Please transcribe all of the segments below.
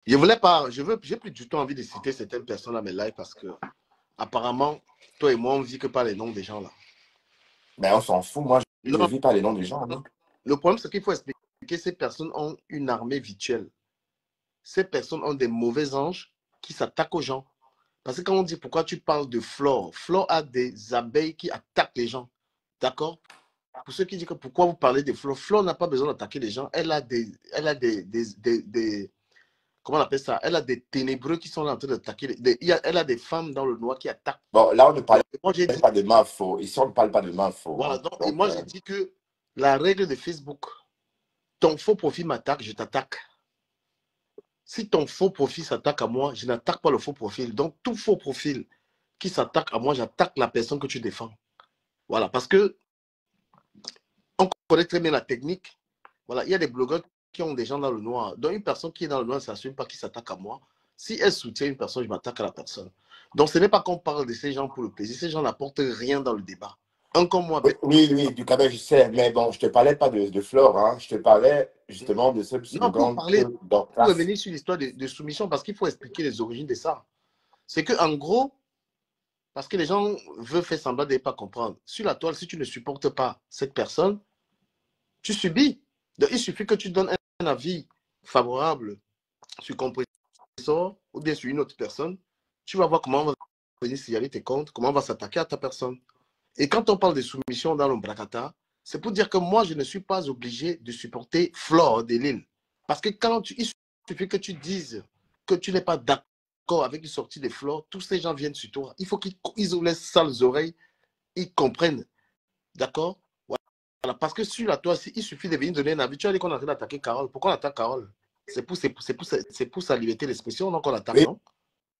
Je voulais pas, j'ai plus du tout envie de citer certaines personnes à mes lives parce que, apparemment, toi et moi, on ne vit que par les noms des gens là. Mais on s'en fout, moi, je ne Non, vis pas les noms des gens. Hein. le problème, c'est qu'il faut expliquer que ces personnes ont une armée virtuelle. Ces personnes ont des mauvais anges qui s'attaquent aux gens. Parce que quand on dit pourquoi tu parles de Flore, Flore a des abeilles qui attaquent les gens. D'accord? Pour ceux qui disent que pourquoi vous parlez de Flore, Flore n'a pas besoin d'attaquer les gens. Comment on appelle ça? Elle a des ténébreux qui sont là en train d'attaquer. Elle a des femmes dans le noir qui attaquent. Bon, là, on ne parle Donc, moi, j'ai dit, pas de main faux. Ici, on ne parle pas de main faux. voilà. Hein. Donc, et Donc, moi, j'ai dit que la règle de Facebook, ton faux profil m'attaque, je t'attaque. Si ton faux profil s'attaque à moi, je n'attaque pas le faux profil. Donc, tout faux profil qui s'attaque à moi, j'attaque la personne que tu défends. Voilà, parce que on connaît très bien la technique. Voilà, il y a des blogueurs qui ont des gens dans le noir. Donc, une personne qui est dans le noir ne s'assume pas qu'il s'attaque à moi. Si elle soutient une personne, je m'attaque à la personne. Donc, ce n'est pas qu'on parle de ces gens pour le plaisir. Ces gens n'apportent rien dans le débat. Un comme moi, oui, oui, du Cameroun, je sais. Mais bon, je ne te parlais pas de Flore. Hein. Je te parlais justement de ce non, pour slogan parler, que pour Dorcas. revenir sur l'histoire de soumission, parce qu'il faut expliquer les origines de ça. C'est qu'en gros, parce que les gens veulent faire semblant de ne pas comprendre. Sur la toile, si tu ne supportes pas cette personne, tu subis. Donc, il suffit que tu donnes un avis favorable sur compresseur ou bien sur une autre personne. Tu vas voir comment on va venir signaler tes comptes, comment on va s'attaquer à ta personne. Et quand on parle de soumission dans le Bracata, c'est pour dire que moi, je ne suis pas obligé de supporter Flore de Lille. Parce que il suffit que tu dises que tu n'es pas d'accord avec une sortie de Flore, tous ces gens viennent sur toi. Il faut qu'ils ouvrent les sales oreilles, ils comprennent. D'accord? Voilà. Parce que sur la toile, il suffit de venir donner un avis. Tu as dit qu'on est en train d'attaquer Carole. Pourquoi on attaque Carole? C'est pour sa liberté d'expression, donc on attaque, Oui, non?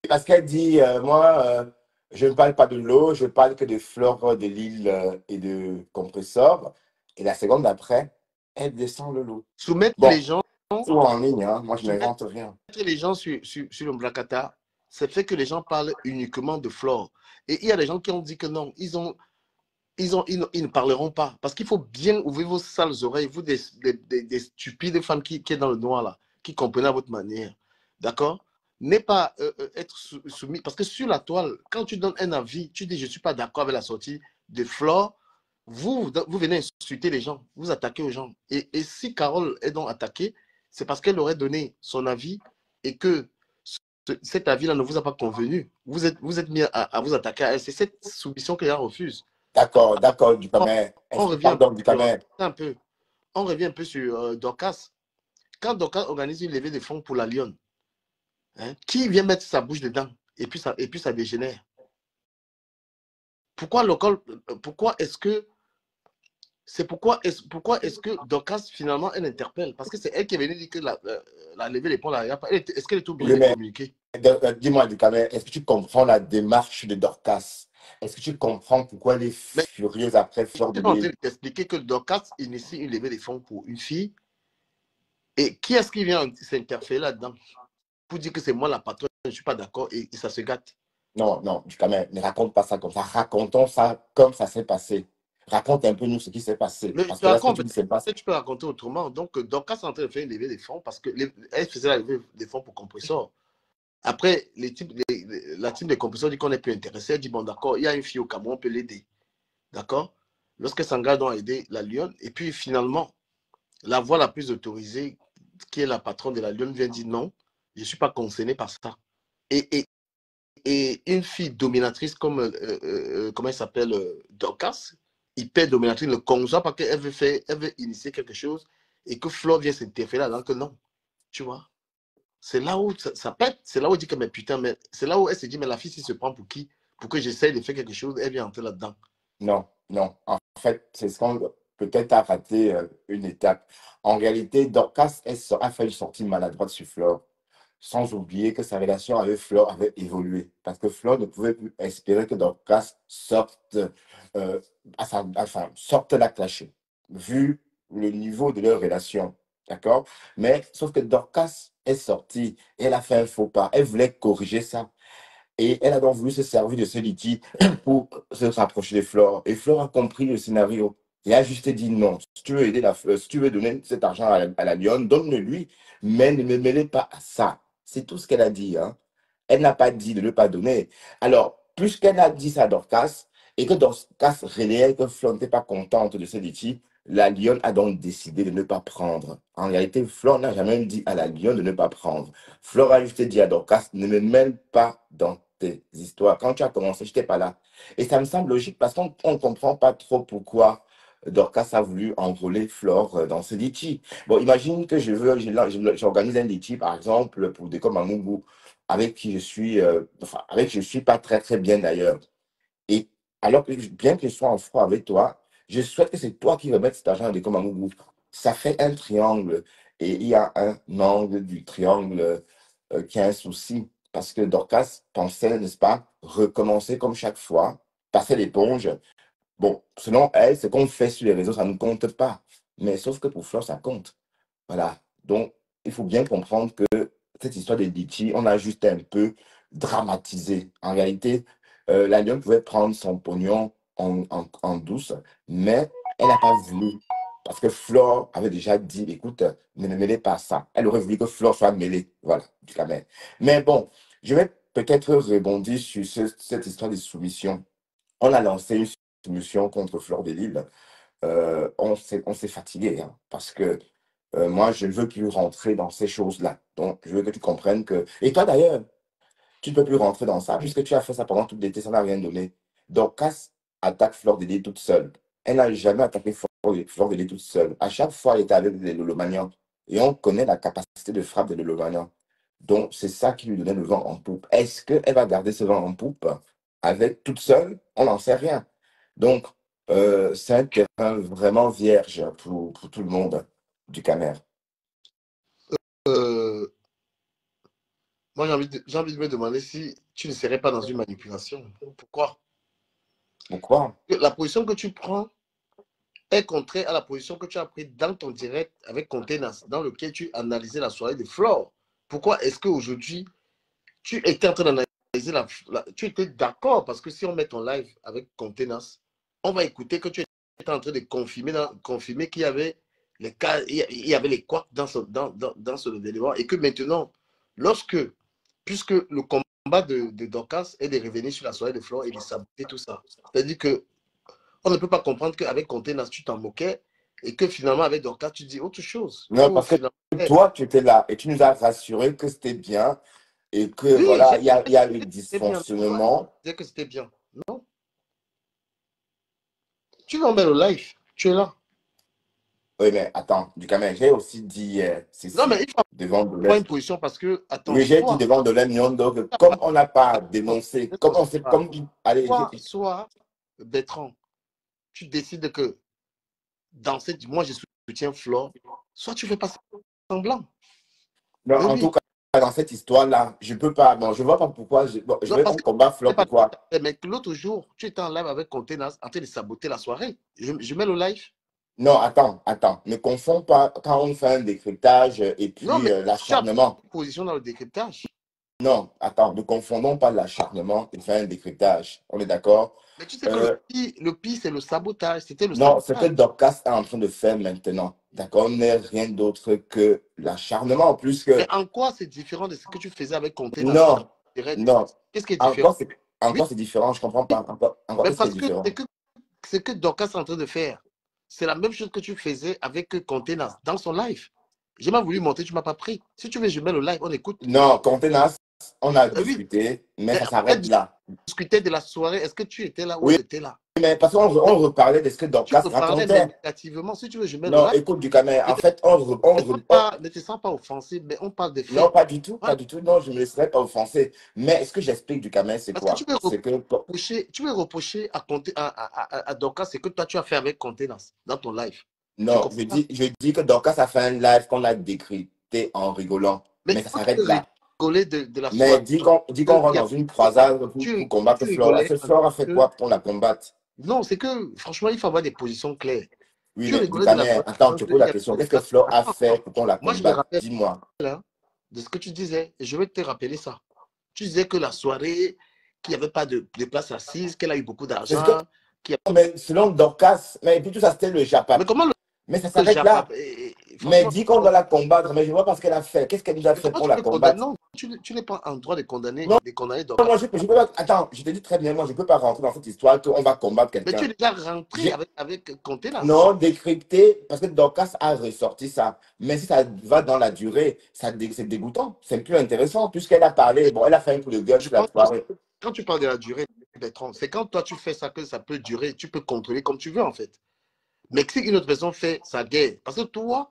parce qu'elle dit, moi, je ne parle pas de l'eau, je parle que de Flore de l'île et de compresseur. Et la seconde d'après, elle descend le lot. Soumettre Bon, les gens, tout en ligne, hein. Moi, je soumettre n'invente rien. les gens sur le Bracata, c'est fait que les gens parlent uniquement de Flore. Et il y a des gens qui ont dit que non, ils ne parleront pas. Parce qu'il faut bien ouvrir vos sales oreilles, vous des stupides femmes qui sont dans le noir là, qui comprennent à votre manière. D'accord? N'est pas être soumis. Parce que sur la toile, quand tu donnes un avis, tu dis je ne suis pas d'accord avec la sortie de Flore, vous venez insulter les gens, vous attaquez aux gens. Et si Carole est donc attaquée, c'est parce qu'elle aurait donné son avis et que cet avis-là ne vous a pas convenu. Vous êtes mis à vous attaquer à elle. C'est cette soumission qu'elle refuse. D'accord, d'accord, du On, Cameroun. on Est-ce que, revient un peu pardon, du sur, Cameroun. un peu, on revient un peu sur Dorcas. Quand Dorcas organise une levée de fonds pour la Lyon, hein, qui vient mettre sa bouche dedans et puis ça dégénère. Pourquoi local, pourquoi est-ce que pourquoi est-ce que Dorcas finalement elle interpelle? Parce que c'est elle qui est venue dire que la levée des fonds là, est-ce qu'elle est obligée Oui, de mais communiquer? dis-moi, du Cameroun, est-ce que tu comprends la démarche de Dorcas? Est-ce que tu comprends pourquoi elle est Mais furieuse après je Fleur de suis en train Lille? de t'expliquer que Dorcas initie une levée de fonds pour une fille. Et qui est-ce qui vient s'interférer là-dedans pour dire que c'est moi la patronne, je ne suis pas d'accord et ça se gâte? Non, non, du Cameroun, ne raconte pas ça comme ça. Racontons ça comme ça s'est passé. Raconte un peu nous ce qui s'est passé. Mais je Parce te que là, ce que raconte, tu dis, c'est pas. peut-être tu peux raconter autrement. Donc, Dorcas est en train de faire une levée des fonds parce qu'elle faisait la levée des fonds pour compresseur. Après, la team de compresseurs dit qu'on n'est plus intéressé. Elle dit, bon, d'accord, il y a une fille au Cameroun, on peut l'aider. D'accord? Lorsqu'elle s'engage dans aider la Lyon, et puis finalement, la voix la plus autorisée, qui est la patronne de la Lyon, vient dire non, je ne suis pas concerné par ça. Et une fille dominatrice comme, comment elle s'appelle, Dorcas, hyper dominatrice, ne conçoit pas qu'elle elle veut initier quelque chose et que Flo vient s'interférer alors que non, tu vois. C'est là où ça pète, c'est là où elle dit que, mais putain, mais c'est là où elle se dit, mais la fille, si se prend pour qui? Pour que j'essaye de faire quelque chose, elle vient entrer là-dedans. Non, non. En fait, c'est ce qu'on peut-être a raté une étape. En réalité, Dorcas a fait une sortie maladroite sur Flore, sans oublier que sa relation avec Flore avait évolué. Parce que Flore ne pouvait plus espérer que Dorcas sorte, sorte la clasher, vu le niveau de leur relation. D'accord? Mais sauf que Dorcas est sortie, et elle a fait un faux pas. Elle voulait corriger ça. Et elle a donc voulu se servir de ce litige pour se rapprocher de Flore. Et Flore a compris le scénario. Et a juste dit non. Si tu veux aider si tu veux donner cet argent à la Lyon, donne-le-lui. Mais ne me mêlez pas à ça. C'est tout ce qu'elle a dit. Hein. Elle n'a pas dit de ne pas donner. Alors, puisqu'elle a dit ça à Dorcas, et que Dorcas relayait que Flore n'était pas contente de ce litchi, la lionne a donc décidé de ne pas prendre. En réalité, Flore n'a jamais dit à la lionne de ne pas prendre. Flore a juste dit à Dorcas, ne me mêle pas dans tes histoires. Quand tu as commencé, je n'étais pas là. Et ça me semble logique parce qu'on ne comprend pas trop pourquoi Dorcas a voulu enrôler Flore dans ce litchi. Bon, imagine que j'organise un litchi, par exemple, pour des comme à Mungu, avec qui je suis, avec qui je suis pas très très bien d'ailleurs. Et alors que bien que je sois en froid avec toi, je souhaite que c'est toi qui remettes cet argent à des comme à Mungu. Ça fait un triangle et il y a un angle du triangle qui a un souci parce que Dorcas pensait, n'est-ce pas, recommencer comme chaque fois, passer l'éponge. Bon, selon elle, ce qu'on fait sur les réseaux, ça ne compte pas. Mais sauf que pour Flore, ça compte. Voilà. Donc, il faut bien comprendre que cette histoire de Litchi, on a juste un peu dramatisé. En réalité, la lionne pouvait prendre son pognon en douce, mais elle n'a pas voulu. Parce que Flore avait déjà dit, écoute, ne me mêlez pas ça. Elle aurait voulu que Flore soit mêlée. Voilà, du camel. Mais bon, je vais peut-être rebondir sur cette histoire de soumission. On a lancé une soumission contre Flore de Lille. On s'est fatigué, hein, parce que moi, je ne veux plus rentrer dans ces choses-là. Donc, je veux que tu comprennes que... Et toi, d'ailleurs, tu ne peux plus rentrer dans ça, puisque tu as fait ça pendant tout l'été, ça n'a rien donné. Donc, Cass attaque Flore de Lille toute seule. Elle n'a jamais attaqué Flore de Lille toute seule. À chaque fois, elle était avec des Lolomanians. Et on connaît la capacité de frappe des Lolomanians. Donc, c'est ça qui lui donnait le vent en poupe. Est-ce qu'elle va garder ce vent en poupe avec toute seule? On n'en sait rien. Donc, c'est un terrain vraiment vierge pour tout le monde du Camer. Euh, Moi, j'ai envie de me demander si tu ne serais pas dans une manipulation. Pourquoi? Pourquoi? La position que tu prends est contraire à la position que tu as prise dans ton direct avec Contenas, dans lequel tu analysais la soirée de Flore. Pourquoi est-ce qu'aujourd'hui, tu étais en train d'analyser tu étais d'accord, parce que si on met ton live avec Contenas, on va écouter que tu étais en train de confirmer qu'il y avait les cas, il y avait les couacs dans ce élément, et que maintenant, puisque le combat de Dorcas est de revenir sur la soirée de Flore et de saboter tout ça, c'est-à-dire que on ne peut pas comprendre qu'avec Contenas, tu t'en moquais et que finalement, avec Dorcas, tu dis autre chose. Non, Ou parce que finalement, toi, tu étais là et tu nous as rassuré que c'était bien et que oui, voilà, j'ai il y a eu c'était bien. dysfonctionnement. Je disais que c'était bien. Non, tu vas en mettre le live. Tu es là. Oui, mais attends, du Camer, j'ai aussi dit hier, Non, mais Cécile, il faut devant de avoir une position parce que, attends, oui, j'ai dit devant de Nyondo que comme on n'a pas dénoncé, comme on sait, comme, allez, soit Bertrand, tu décides que dans cette, moi je soutiens Flore, soit tu fais pas semblant. non, Mais en tout oui. cas, dans cette histoire-là, je peux pas, bon, je vois pas pourquoi, bon, je Non, vais parce on que combat c'est Flore, pas pourquoi? mais l'autre jour, tu étais en live avec Contenas en train de saboter la soirée. Je mets le live. Non, attends, ne confonds pas quand on fait un décryptage et Non, puis mais tu as pris l'acharnement. une position dans le décryptage. Non, attends, ne confondons pas l'acharnement et faire un décryptage. On est d'accord? Mais tu sais que Euh, le pire, c'est le sabotage. C'était le non, ce que sabotage. Dorcas est en train de faire maintenant, d'accord, n'est rien d'autre que l'acharnement. En plus Mais que, en quoi c'est différent de ce que tu faisais avec Contenas dans non, le direct? non, Qu'est-ce qui est différent? encore Oui, c'est différent, je comprends pas. Encore mais qu'est-ce qui est parce que différent? ce que Dorcas est en train de faire, c'est la même chose que tu faisais avec Contenas dans son live. J'ai même voulu monter, tu ne m'as pas pris. Si tu veux, je mets le live, on écoute. Non, contenance, on a Oui, discuté, mais mais ça on a s'arrête là. discuté de la soirée. Est-ce que tu étais là ou Oui, elle était là? mais parce qu'on reparlait de ce que Tu Dorcas peux parler, mais racontait. négativement. Si tu veux, je mets le Non, live. écoute, du caméra, en fait, Ne te sens pas offensé, mais on parle de non, faits. pas du tout, pas Voilà. du tout. Non, je ne me laisserai pas offenser. Mais ce que j'explique du Cameroun, c'est Parce que quoi? C'est que, tu veux reprocher à Dorcas ce que toi tu as fait avec Contenance dans ton live. Tu non, comprends pas? je dis que Dorcas a fait un live qu'on a décrypté en rigolant. Mais Mais ça quand tu s'arrête veux là. rigoler de la Mais soirée, dis qu'on il rentre y a- dans une croisade pour combattre tu Flore. rigolais Est-ce que en Flore a fait que- quoi pour la combattre? non, c'est que franchement, il faut avoir des positions claires. Oui, Tu mais du rigolais de la Cameroun, soirée attends, parce je qu'il pose la y question. avait Qu'est-ce que Flore a attends, fait pour qu'on la moi je me combatte? rappelle Dis-moi. hein, de ce que tu disais, et je vais te rappeler ça. Tu disais que la soirée, qu'il n'y avait pas de place assise, qu'elle a eu beaucoup C'est ce que, d'argent, qu'il y a- mais selon Dorcas, mais puis tout ça, c'était le Japap. mais comment Mais ça Le s'arrête Japa, là. Mais franchement, dis qu'on doit la combattre, mais je vois pas ce qu'elle a fait. Qu'est-ce qu'elle nous a mais fait comment pour tu la peux condamner? combattre? Non, tu n'es pas en droit Non, de condamner non, Dorcas. moi, je peux pas. Attends, je te dis très bien, moi, je peux pas rentrer dans cette histoire qu'on va combattre Mais tu es quelqu'un. déjà rentré J'ai- avec Contenas. Non, décrypté, parce que Dorcas a ressorti ça. Mais si ça va dans la durée, c'est dégoûtant. C'est plus intéressant, puisqu'elle a parlé. Bon, elle a fait un coup de gueule Je sur la pense que soirée. quand tu parles de la durée, Bertrand, c'est quand toi tu fais ça que ça peut durer, tu peux contrôler comme tu veux en fait. Mais si une autre personne fait sa guerre, parce que toi,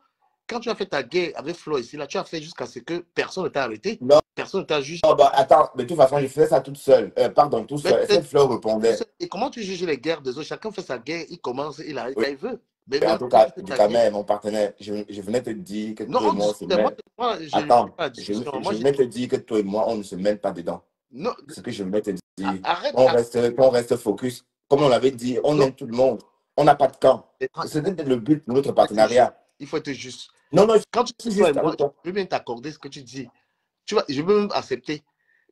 quand tu as fait ta guerre avec Flo ici, là, tu as fait jusqu'à ce que personne ne t'a arrêté, Non, personne ne t'a jugé. non, bah, attends, de toute façon, je faisais ça toute seule. Pardon, tout Mais seul. Cette fleur répondait. et comment tu juges les guerres des autres? Chacun fait sa guerre, il commence, il arrête quand il veut. Mais En maintenant, tout toi, tu cas, fais du ta guerre. Camer, mon partenaire, je venais te dire que Non, toi et on moi, on se discute. Moi, mêle. je ne Attends, pas la discussion. je venais te dire que toi et moi, on ne se mêle pas dedans. Non, Ce que je venais te dire. arrête, Qu'on reste focus. Comme on l'avait dit, on non, aime tout le monde. On n'a pas de camp. Bertrand, C'était le but de notre faut être juste. partenariat. Il faut être juste. Non, non, je Quand tu suis dis toi et juste moi, avec toi. je veux bien t'accorder ce que tu dis. Tu vois, je peux même accepter.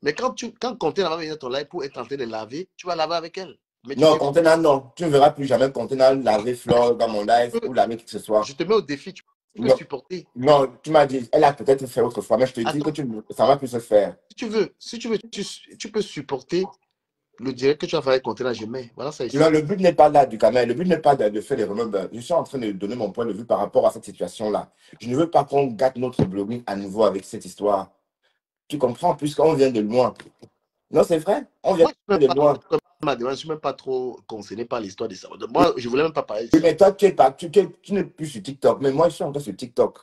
Mais quand Conté va venir dans ton live pour être en train de laver, tu vas laver avec elle. Mais tu Non, défends. Contenant, non. Tu ne verras plus jamais Contenant laver Flore dans mon live ou laver qui que ce Je soit. te mets au défi, tu peux Non, supporter. non, tu m'as dit, elle a peut-être fait autrefois, mais je te dis que Attends, ça va plus se faire. si tu veux, tu peux supporter le direct que tu as fait avec Conté là, je mets. Voilà, ça Non, ici. le but n'est pas là du Cameroun. Le but n'est pas de faire des remembers. Je suis en train de donner mon point de vue par rapport à cette situation-là. Je ne veux pas qu'on gâte notre blogging à nouveau avec cette histoire. Tu comprends, puisqu'on vient de loin. Non, c'est vrai, on vient Moi, je ne de loin. suis même pas trop concerné par l'histoire de ça. Moi, je voulais même pas parler de Oui, ça. mais toi, tu es pas, tu n'es plus sur TikTok. Mais moi, je suis encore sur TikTok.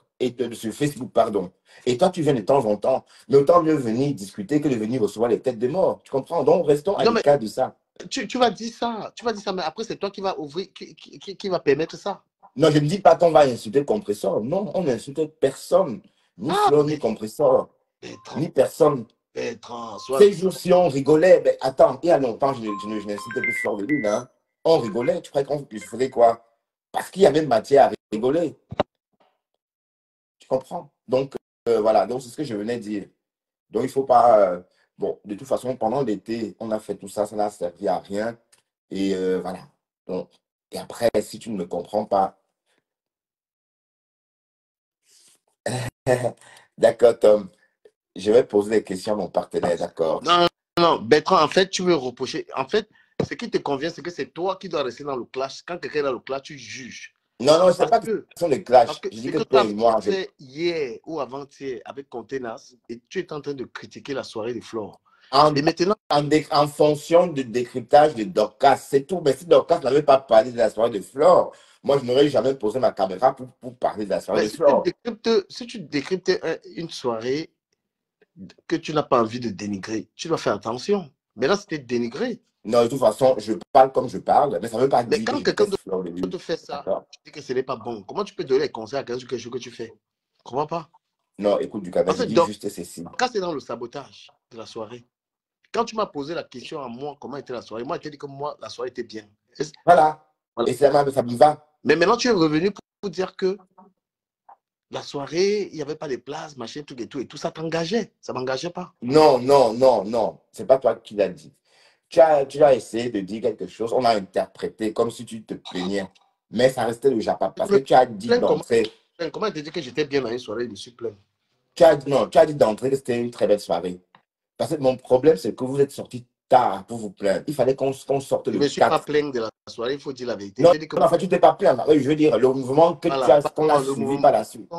Sur Facebook, pardon. Et toi, tu viens de temps en temps. Mais autant mieux venir discuter que de venir recevoir les têtes de mort. Tu comprends? Donc, restons à Non, mais l'écart de ça. tu vas dire ça. Tu vas dire ça, mais après, c'est toi qui va ouvrir, qui va permettre ça. Non, je ne dis pas qu'on va insulter Compressor. Non, on n'insulte personne. Ni Ah, Flo, ni Compressor. Bertrand, Ni personne. Bertrand, soit. Ces jours-ci, on rigolait. Mais attends, il y a longtemps, je n'insultais plus Fleur de Lune. Hein. On rigolait. Tu crois qu'on ferait quoi? Parce qu'il y avait matière à rigoler. Tu comprends? Donc, voilà. Donc, c'est ce que je venais dire. Donc, il ne faut pas. Bon, de toute façon, pendant l'été, on a fait tout ça. Ça n'a servi à rien. Et voilà. Donc, et après, si tu ne me comprends pas, d'accord, Tom. Je vais poser des questions à mon partenaire, d'accord? Non, non, Bertrand, en fait, tu veux reprocher. En fait, ce qui te convient, c'est que c'est toi qui dois rester dans le clash. Quand quelqu'un est dans le clash, tu juges. Non, non, ce n'est Parce pas que, question de parce clash. que Je dis ce que que tu toi as et moi, fait hier ou avant-hier avec Contenas, et tu es en train de critiquer la soirée de Flore. en, Et maintenant, en fonction du décryptage de Dorcas, c'est tout. Mais si Dorcas n'avait pas parlé de la soirée de Flore, moi, je n'aurais jamais posé ma caméra pour parler de la soirée mais de Flore. si tu décryptes une soirée que tu n'as pas envie de dénigrer, tu dois faire attention. Mais là, c'était dénigré. Non, de toute façon, je parle comme je parle, mais ça ne veut pas Mais dire que quand je quelqu'un déteste Flore de Lune. te fait ça, D'accord? tu dis que ce n'est pas bon. Comment tu peux donner les conseils à quelqu'un sur quelque chose que tu fais? Je ne comprends pas. Non, écoute, du Parce je que dis juste ceci. quand c'est dans le sabotage de la soirée, quand tu m'as posé la question à moi, comment était la soirée, moi, je t'ai dit que moi, la soirée était bien. Voilà. Voilà. Et ça me va. Mais maintenant, tu es revenu pour dire que la soirée, il n'y avait pas de place, machin, tout et tout. Ça t'engageait. Ça ne m'engageait pas. Non, non, non, non. C'est pas toi qui l'as dit. Tu as essayé de dire quelque chose, on a interprété comme si tu te plaignais. Mais ça restait le Japon. Parce que tu as dit Plein, d'entrée, comment te dit que j'étais bien dans une soirée, je suis plein. non, tu as dit d'entrée que c'était une très belle soirée. Parce que mon problème, c'est que vous êtes sorti tard pour vous plaindre. Il fallait qu'on sorte Je le ne me suis pas 4. plein de la soirée, il faut dire la vérité. Non, J'ai dit que non, en fait, tu t'es pas plaint. Oui, je veux dire, le mouvement que tu voilà, as, qu'on a le suivi mouvement. par la suite.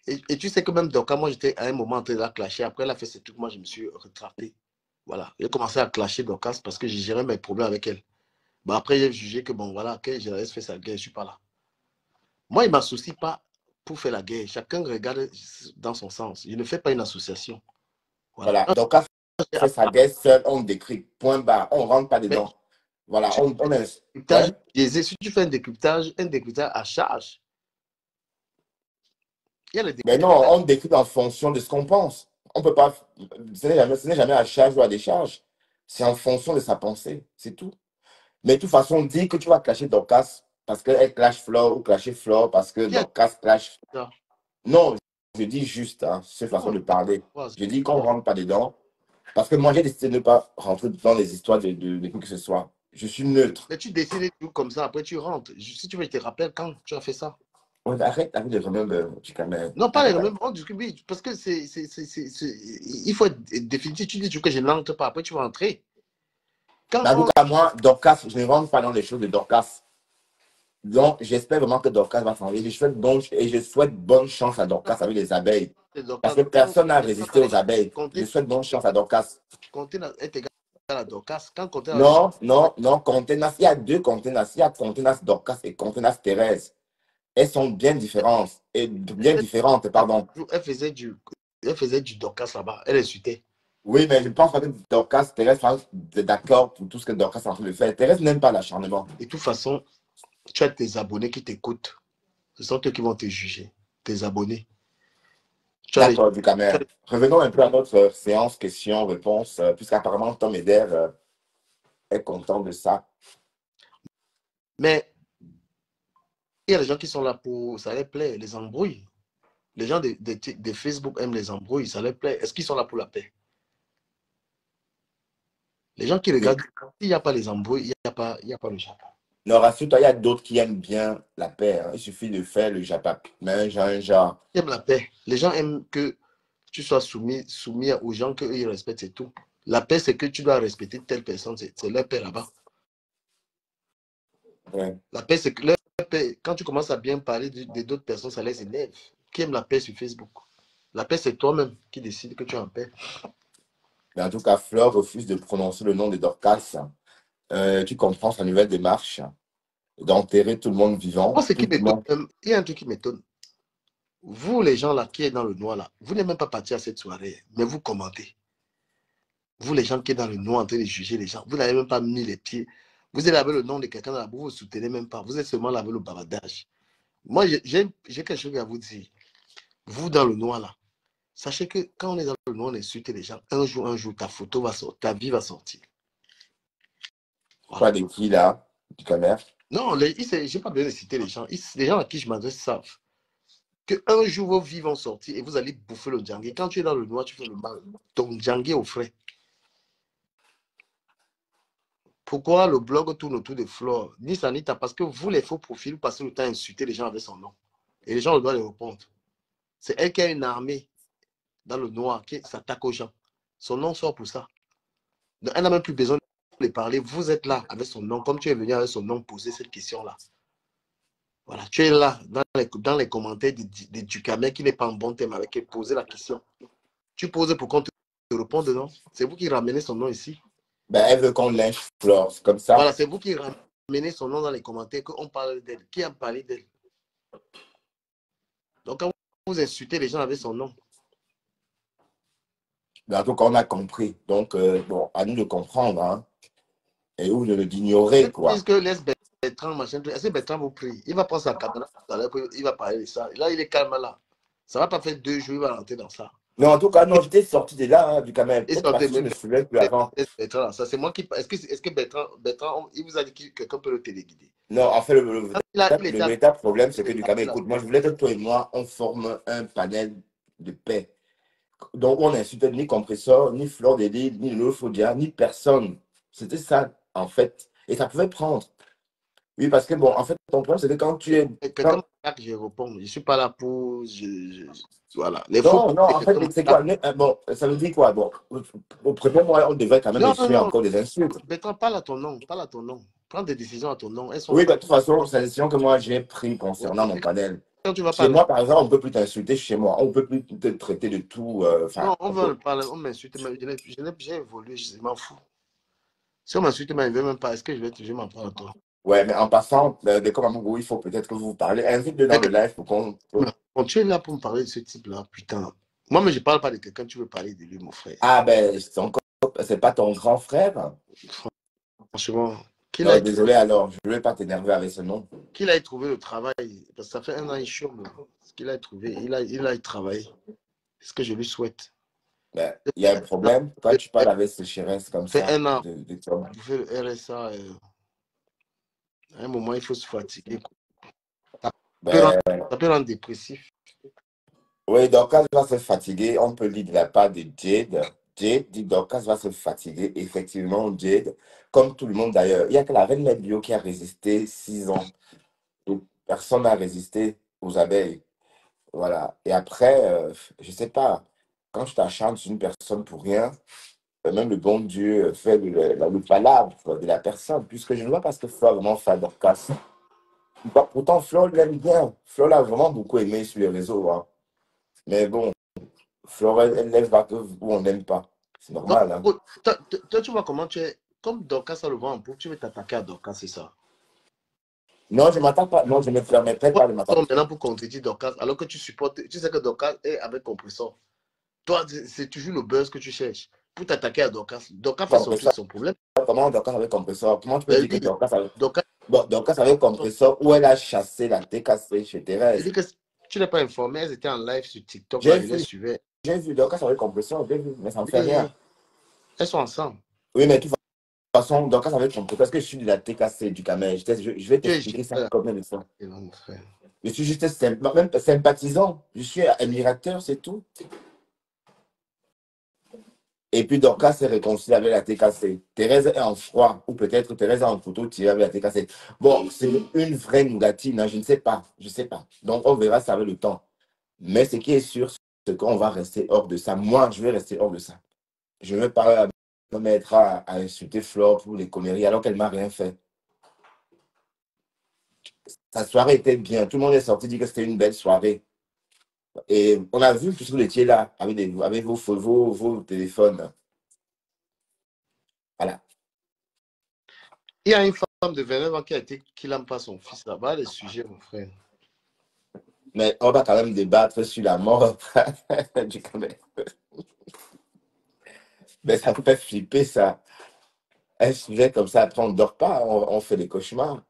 Et tu sais que même donc, quand moi j'étais à un moment en train de la clasher, après elle a fait ce truc, moi je me suis retracté. Voilà. J'ai commencé à clasher Dorcas parce que j'ai géré mes problèmes avec elle. Bon, après, j'ai jugé que bon, voilà, que je laisse faire sa guerre, je ne suis pas là. Moi, il ne m'associe pas pour faire la guerre. Chacun regarde dans son sens. Je ne fais pas une association. Voilà. Voilà. Donc, quand on fait sa guerre seul, on décrit. Point barre. On ne rentre pas Mais dedans. Voilà. tu On fais un est. décryptage Ouais. biaisé. Si tu fais un décryptage à charge, il y a le Mais non, décryptage. on décrit en fonction de ce qu'on pense. On peut pas. Ce n'est jamais à charge ou à décharge. C'est en fonction de sa pensée. C'est tout. Mais de toute façon, dire que tu vas clasher Dorcas parce qu'elle clash Flore ou clasher Flore parce que Qui a dit Dorcas clash. ça? Non, je dis juste, hein, cette façon Non, de parler. je Je dis qu'on ne rentre pas dedans. Parce que moi, j'ai décidé de ne pas rentrer dans les histoires de qui que ce soit. Je suis neutre. mais tu décides tout comme ça, après tu rentres. Si tu veux, je te rappelle quand tu as fait ça. Ouais, arrête avec les remember, Dukamer. Non, pas les Arrête. mêmes, on discute, oui, parce que il faut être définitif. Tu dis que je n'entre pas, après tu vas entrer. Quand En tout on, cas, moi, Dorcas, je ne rentre pas dans les choses de Dorcas. Donc, j'espère vraiment que Dorcas va changer. Je souhaite bonne chance à Dorcas avec les abeilles. Parce que personne n'a résisté aux abeilles. Je souhaite bonne chance à Dorcas. contenance est égal à Dorcas. Quand contenance, Non, non, non, Contenas. Il y a deux Contenas. Il y a Contenas Dorcas et Contenas Thérèse. Elles sont bien différentes. Et bien différentes, pardon. elle faisait du, elle faisait du Dorcas là-bas. Elle insultait. Oui, mais je pense pas que Dorcas, Thérèse, sont d'accord pour tout ce que Dorcas est en train de faire. Thérèse n'aime pas l'acharnement. De toute façon, tu as tes abonnés qui t'écoutent. Ce sont eux qui vont te juger. Tes abonnés. Tu as les, D'accord, du caméra. Revenons un peu à notre séance questions-réponses, puisqu'apparemment Tom Eder est content de ça. mais il y a des gens qui sont là pour. Ça les plaît, les embrouilles. Les gens de Facebook aiment les embrouilles, ça leur plaît. Est-ce qu'ils sont là pour la paix? Les gens qui Oui. regardent, s'il n'y a pas les embrouilles, il n'y a pas le Japon. Non, rassure-toi, il y a d'autres qui aiment bien la paix, hein. Il suffit de faire le Japon. Mais un genre. Ils aiment la paix. Les gens aiment que tu sois soumis aux gens qu'ils respectent, c'est tout. La paix, c'est que tu dois respecter telle personne, c'est leur paix là-bas. Ouais. La paix, c'est que leur paix, quand tu commences à bien parler d'autres personnes, ça les énerve. Qui aime la paix sur Facebook? La paix, c'est toi-même qui décide que tu es en paix. Mais en tout cas, Fleur refuse de prononcer le nom de Dorcas. Tu comprends sa nouvelle démarche d'enterrer tout le monde Moi, vivant. ce qui Tout le monde. m'étonne, il y a un truc qui m'étonne. Vous, les gens là qui êtes dans le noir là, vous n'êtes même pas parti à cette soirée, mais vous commentez. Vous, les gens qui êtes dans le noir en train de juger les gens, vous n'avez même pas mis les pieds. Vous êtes là avec le nom de quelqu'un dans la boue, vous ne soutenez même pas. Vous êtes seulement là avec le bavardage. Moi, j'ai quelque chose à vous dire. Vous, dans le noir là, sachez que quand on est dans le noir, on insulte les gens. Un jour, ta photo va sortir, ta vie va sortir. Pas Voilà. de qui là, du caméra. Non, je n'ai pas besoin de citer les gens. Les gens à qui je m'adresse savent qu'un jour vos vies vont sortir et vous allez bouffer le djangé. Quand tu es dans le noir, tu fais le mal. Ton djangé au frais. Pourquoi le blog tourne autour de Flore? Ni Sanita, parce que vous, les faux profils, vous passez le temps à insulter les gens avec son nom. Et les gens doivent les répondre. C'est elle qui a une armée dans le noir qui s'attaque aux gens. Son nom sort pour ça. Donc, elle n'a même plus besoin de parler. Vous êtes là avec son nom, comme tu es venu avec son nom poser cette question-là. Voilà, tu es là dans les commentaires de Ducamet qui n'est pas en bon thème avec elle poser la question. Tu poses pour qu'on te réponde, non? C'est vous qui ramenez son nom ici. Ben, elle veut qu'on lynche Flore, c'est comme ça. Voilà, c'est vous qui ramenez son nom dans les commentaires, qu'on parle d'elle. Qui a parlé d'elle? Donc, quand vous insultez les gens avec son nom, Ben, en tout cas, on a compris. Donc, bon, à nous de comprendre, hein. Et ou de l'ignorer, ils disent quoi. que laisse Bertrand, machin, est-ce que Bertrand vous prie? Il va prendre sa caméra, il va parler de ça. Là, il est calme là. Ça va pas faire 2 jours, il va rentrer dans ça. Non, en tout cas, non, j'étais sorti de là, hein, du caméra. Et Peut-être parce que je ne me souviens plus avant. Bertrand, là, ça c'est moi qui. Est-ce que Bertrand, il vous a dit que quelqu'un peut le téléguider? Non, en fait, Il le était à véritable problème, c'est que du caméra, là. écoute, moi, je voulais que toi et moi, on forme un panel de paix. Donc, on n'insulte ni Compresseur, ni Fleur de Lys, ni Lolofodia, ni personne. C'était ça, en fait. Et ça pouvait prendre. Oui, parce que, bon, en fait, ton problème, c'est que quand tu es. Quelqu'un me que je réponds. Je ne suis pas là pour. Voilà. Les faux. Non, non, en fait, c'est quoi? Bon, ça veut dire quoi? Bon, au premier mois, on devait quand même Non, non, essuyer non. encore des insultes. Bertrand, parle à ton nom. Parle à ton nom. Prends des décisions à ton nom. Elles sont Oui, là. bah, de toute façon, c'est la décision que moi j'ai prise concernant mon panel. Quand tu vas Chez parler. moi, par exemple, on ne peut plus t'insulter chez moi. On ne peut plus te traiter de tout. Non, Enfin, on va parler. On m'insulte. J'ai évolué. Je m'en fous. Si on m'insulte, mais il ne veut même pas. Est-ce que je vais m'en prendre à toi? ouais, mais en passant, de comme Amogo, il faut peut-être que vous vous parlez. Invite-le dans le live pour qu'on. Bon, tu es là pour me parler de ce type-là, putain. Moi, mais je ne parle pas de quelqu'un, tu veux parler de lui, mon frère. Ah, ben, c'est pas ton grand frère? Franchement, Désolé alors, je ne vais pas t'énerver avec ce nom. qu'il aille trouver le travail. Parce que ça fait 1 an, il chôme. Ce qu'il a trouvé, il a travaillé. C'est ce que je lui souhaite. Ben, il y a un problème. Toi, tu parles avec ce chérès comme Fait ça. 1 an, De Tom. pour faire le RSA, à un moment, il faut se fatiguer. Ben, Ça peut rendre dépressif. oui, Dorcas va se fatiguer. On peut lire de la part de Jade. Jade dit Dorcas va se fatiguer. Effectivement, Jade, comme tout le monde d'ailleurs. Il n'y a que la reine Bio qui a résisté 6 ans. Donc, personne n'a résisté. aux abeilles. Voilà. Et après, je sais pas, quand tu t'acharnes sur une personne pour rien, même le bon Dieu fait le palabre de la personne, puisque je ne vois pas ce que Flo a vraiment fait à Dorcas. Bah, pourtant, Flo l'aime bien. Flo l'a vraiment beaucoup aimé sur les réseaux, hein. Mais bon, Flo, elle lève pas que où on n'aime pas. C'est Donc, normal, hein. toi, tu vois comment tu es. Comme Dorcas a le vent en poupe, tu veux t'attaquer à Dorcas, c'est ça. Non, je m'attaque pas. Non, je ne me permettrai Toi, pas de tu sors m'attaquer. maintenant pour contredire Dorcas, alors que tu supportes. Tu sais que Dorcas est avec compresseur. Toi, c'est toujours le buzz que tu cherches. Pour t'attaquer à Dorcas. Dorcas fait son truc, Compresseur, son problème. comment Dorcas avec compresseur? Comment tu peux Elle dire que dit, Dorcas avec. Dorcas, Bon, Dorcas avec compresseur, où elle a chassé la TKC chez il Thérèse. dit que tu n'es pas informé. Elles étaient en live sur TikTok, là, J'ai je les vu, suivais. j'ai vu Dorcas avec compresseur, j'ai vu, mais ça ne fait rien. Oui, elles sont ensemble. Oui, mais de toute façon, Dorcas avec compresseur, parce que je suis de la TKC du Camel. Je vais Tu es t'expliquer ça gêné, combien de fois. mon frère. Je suis juste même sympathisant. Je suis admirateur, c'est tout. Et puis Dorcas s'est réconcilié avec la TKC. Thérèse est en froid, ou peut-être Thérèse a un couteau tiré avec la TKC. Bon, c'est une vraie nougatine, hein, je ne sais pas. Je sais pas. Donc on verra ça avec le temps. Mais ce qui est sûr, c'est qu'on va rester hors de ça. Moi, je vais rester hors de ça. Je ne vais pas me mettre à insulter Flore pour les conneries alors qu'elle m'a rien fait. Sa soirée était bien. Tout le monde est sorti dire que c'était une belle soirée. Et on a vu, puisque vous étiez là, avec vos téléphones. Voilà. Il y a une femme de 29 ans qui n'aime pas son fils là-bas, les sujets, mon frère. Mais on va quand même débattre sur la mort du Cameroun. Mais ça me fait flipper, ça. Un sujet comme ça, après, on ne dort pas, on fait des cauchemars.